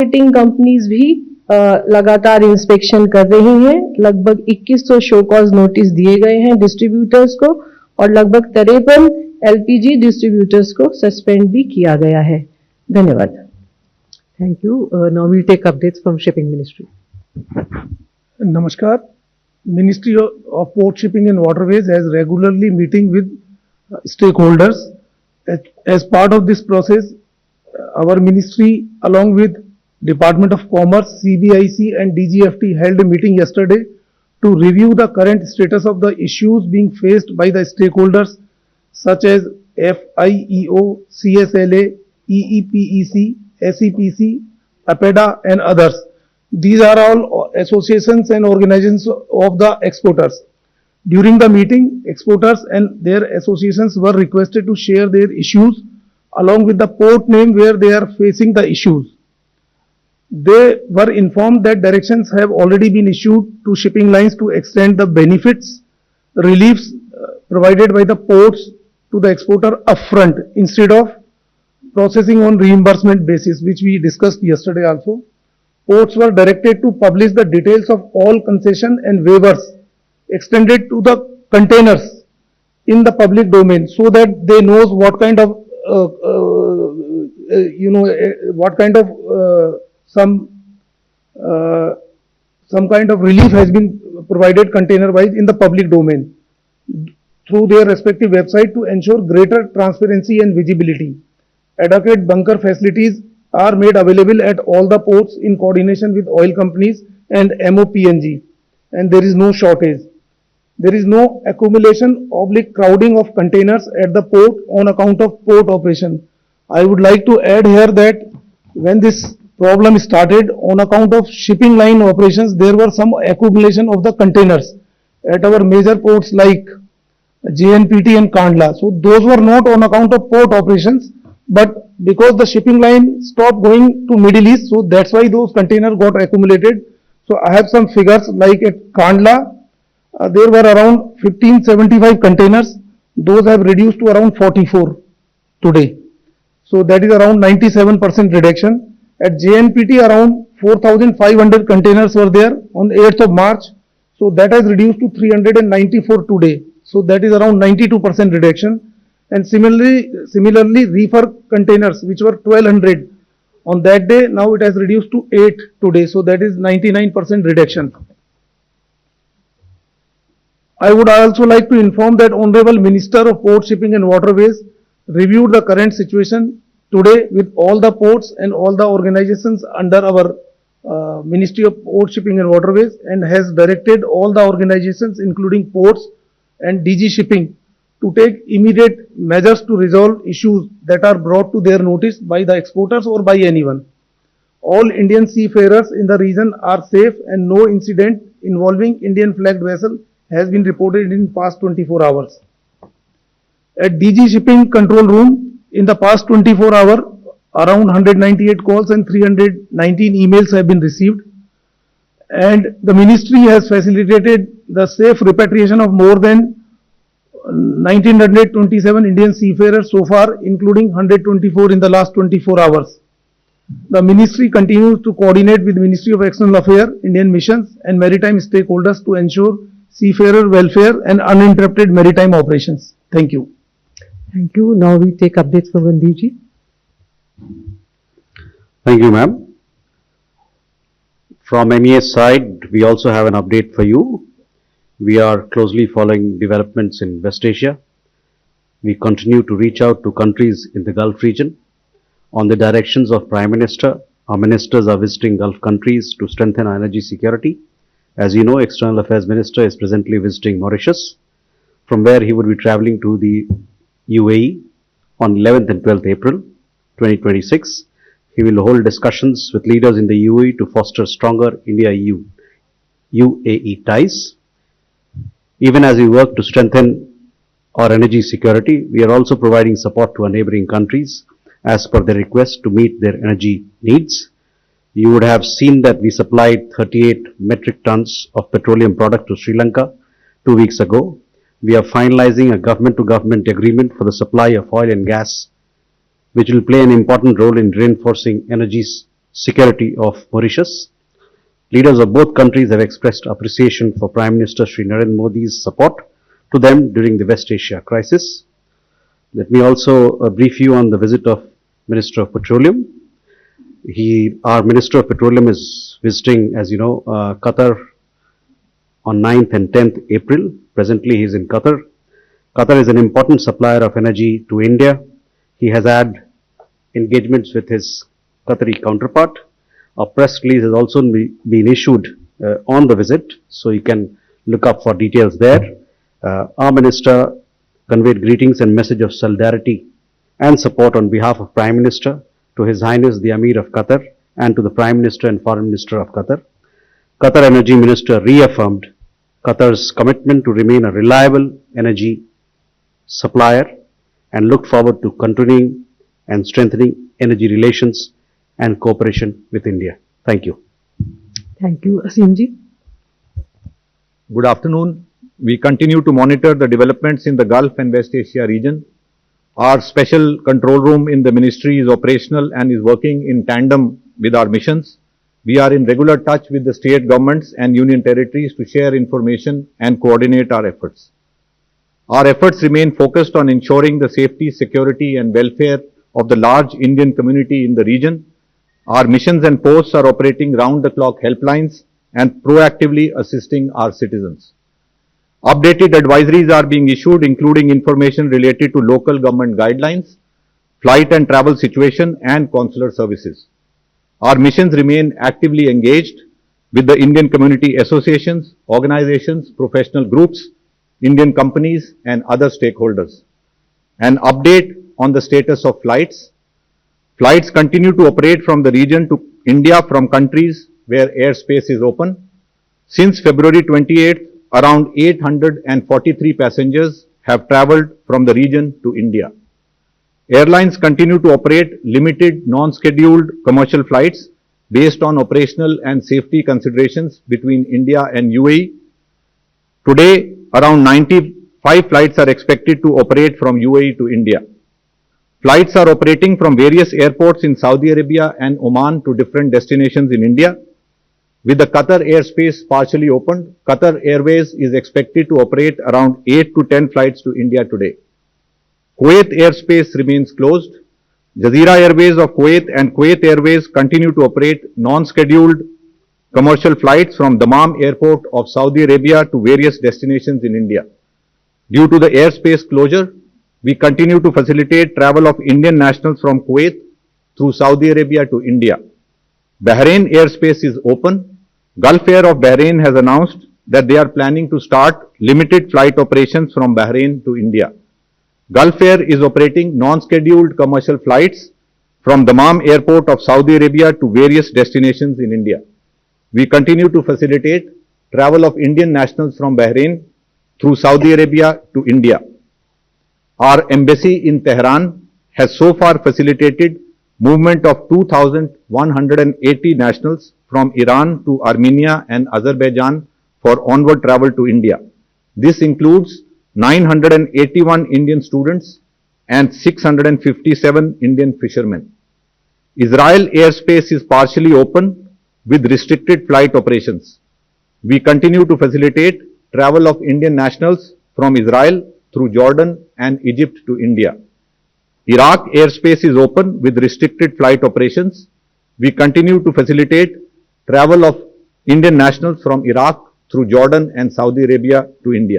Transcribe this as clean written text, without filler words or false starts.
Marketing companies भी लगातार inspection कर रही हैं। लगभग 2100 शो कॉज नोटिस दिए गए हैं डिस्ट्रीब्यूटर्स को और लगभग 53 एलपीजी डिस्ट्रीब्यूटर्स को सस्पेंड भी किया गया है। धन्यवाद। Thank you. Now we'll take updates from Shipping Ministry. Namaskar. Ministry of Port Shipping and Waterways has regularly meeting with stakeholders. As part of this process, our ministry along with Department of Commerce, CBIC and DGFT held a meeting yesterday to review the current status of the issues being faced by the stakeholders such as FIEO, CSLA, EEPEC, SEPC, APEDA and others. These are all associations and organizations of the exporters. During the meeting, exporters and their associations were requested to share their issues along with the port name where they are facing the issues. They were informed that directions have already been issued to shipping lines to extend the benefits, reliefs provided by the ports to the exporter upfront instead of processing on reimbursement basis, which we discussed yesterday also. Ports were directed to publish the details of all concession and waivers extended to the containers in the public domain so that they knows what kind of some kind of relief has been provided container wise in the public domain through their respective website to ensure greater transparency and visibility. Adequate bunker facilities are made available at all the ports in coordination with oil companies and MOPNG, and there is no shortage. There is no accumulation / crowding of containers at the port on account of port operation. I would like to add here that when this problem started on account of shipping line operations, there were some accumulation of the containers at our major ports like JNPT and Kandla. So those were not on account of port operations, but because the shipping line stopped going to Middle East, so that's why those containers got accumulated. So I have some figures like at Kandla, there were around 1575 containers. Those have reduced to around 44 today. So that is around 97% reduction. At JNPT, around 4,500 containers were there on 8th of March. So that has reduced to 394 today. So that is around 92% reduction. And similarly, reefer containers, which were 1200 on that day, now it has reduced to 8 today. So that is 99% reduction. I would also like to inform that Honorable Minister of Port Shipping and Waterways reviewed the current situation today with all the ports and all the organizations under our Ministry of Port Shipping and Waterways, and has directed all the organizations including ports and DG Shipping to take immediate measures to resolve issues that are brought to their notice by the exporters or by anyone. All Indian seafarers in the region are safe and no incident involving Indian flagged vessel has been reported in past 24 hours. At DG Shipping Control Room, in the past 24 hours, around 198 calls and 319 emails have been received. And the ministry has facilitated the safe repatriation of more than 1927 Indian seafarers so far, including 124 in the last 24 hours. The ministry continues to coordinate with Ministry of External Affairs, Indian missions and maritime stakeholders to ensure seafarer welfare and uninterrupted maritime operations. Thank you. Thank you. Now we take updates from Randeep. Thank you, ma'am. From MES side, we also have an update for you. We are closely following developments in West Asia. We continue to reach out to countries in the Gulf region. On the directions of Prime Minister, our ministers are visiting Gulf countries to strengthen our energy security. As you know, External Affairs Minister is presently visiting Mauritius, from where he would be traveling to the UAE on 11th and 12th April 2026. He will hold discussions with leaders in the UAE to foster stronger India-EU UAE ties. Even as we work to strengthen our energy security, we are also providing support to our neighboring countries as per their request to meet their energy needs. You would have seen that we supplied 38 metric tons of petroleum product to Sri Lanka 2 weeks ago. We are finalizing a government-to-government agreement for the supply of oil and gas, which will play an important role in reinforcing energy security of Mauritius. Leaders of both countries have expressed appreciation for Prime Minister Shri Narendra Modi's support to them during the West Asia crisis. Let me also brief you on the visit of Minister of Petroleum. Our Minister of Petroleum is visiting, as you know, Qatar on 9th and 10th April. Presently, he is in Qatar. Qatar is an important supplier of energy to India. He has had engagements with his Qatari counterpart. A press release has also been issued on the visit, so you can look up for details there. Our Minister conveyed greetings and message of solidarity and support on behalf of Prime Minister to His Highness the Amir of Qatar and to the Prime Minister and Foreign Minister of Qatar. Qatar Energy Minister reaffirmed Qatar's commitment to remain a reliable energy supplier and looked forward to continuing and strengthening energy relations and cooperation with India. Thank you. Thank you. Asim ji. Good afternoon. We continue to monitor the developments in the Gulf and West Asia region. Our special control room in the ministry is operational and is working in tandem with our missions. We are in regular touch with the state governments and union territories to share information and coordinate our efforts. Our efforts remain focused on ensuring the safety, security and welfare of the large Indian community in the region. Our missions and posts are operating round-the-clock helplines and proactively assisting our citizens. Updated advisories are being issued, including information related to local government guidelines, flight and travel situation, and consular services. Our missions remain actively engaged with the Indian community associations, organizations, professional groups, Indian companies, and other stakeholders. An update on the status of flights. Flights continue to operate from the region to India from countries where airspace is open. Since February 28th, around 843 passengers have travelled from the region to India. Airlines continue to operate limited non-scheduled commercial flights based on operational and safety considerations between India and UAE. Today, around 95 flights are expected to operate from UAE to India. Flights are operating from various airports in Saudi Arabia and Oman to different destinations in India. With the Qatar airspace partially opened, Qatar Airways is expected to operate around 8 to 10 flights to India today. Kuwait airspace remains closed. Jazeera Airways of Kuwait and Kuwait Airways continue to operate non-scheduled commercial flights from Dammam Airport of Saudi Arabia to various destinations in India. Due to the airspace closure, we continue to facilitate travel of Indian nationals from Kuwait through Saudi Arabia to India. Bahrain airspace is open. Gulf Air of Bahrain has announced that they are planning to start limited flight operations from Bahrain to India. Gulf Air is operating non-scheduled commercial flights from Dammam Airport of Saudi Arabia to various destinations in India. We continue to facilitate travel of Indian nationals from Bahrain through Saudi Arabia to India. Our embassy in Tehran has so far facilitated movement of 2,180 nationals from Iran to Armenia and Azerbaijan for onward travel to India. This includes 981 Indian students and 657 Indian fishermen. Israel airspace is partially open with restricted flight operations. We continue to facilitate travel of Indian nationals from Israel through Jordan and Egypt to India. Iraq airspace is open with restricted flight operations. We continue to facilitate travel of Indian nationals from Iraq through Jordan and Saudi Arabia to India.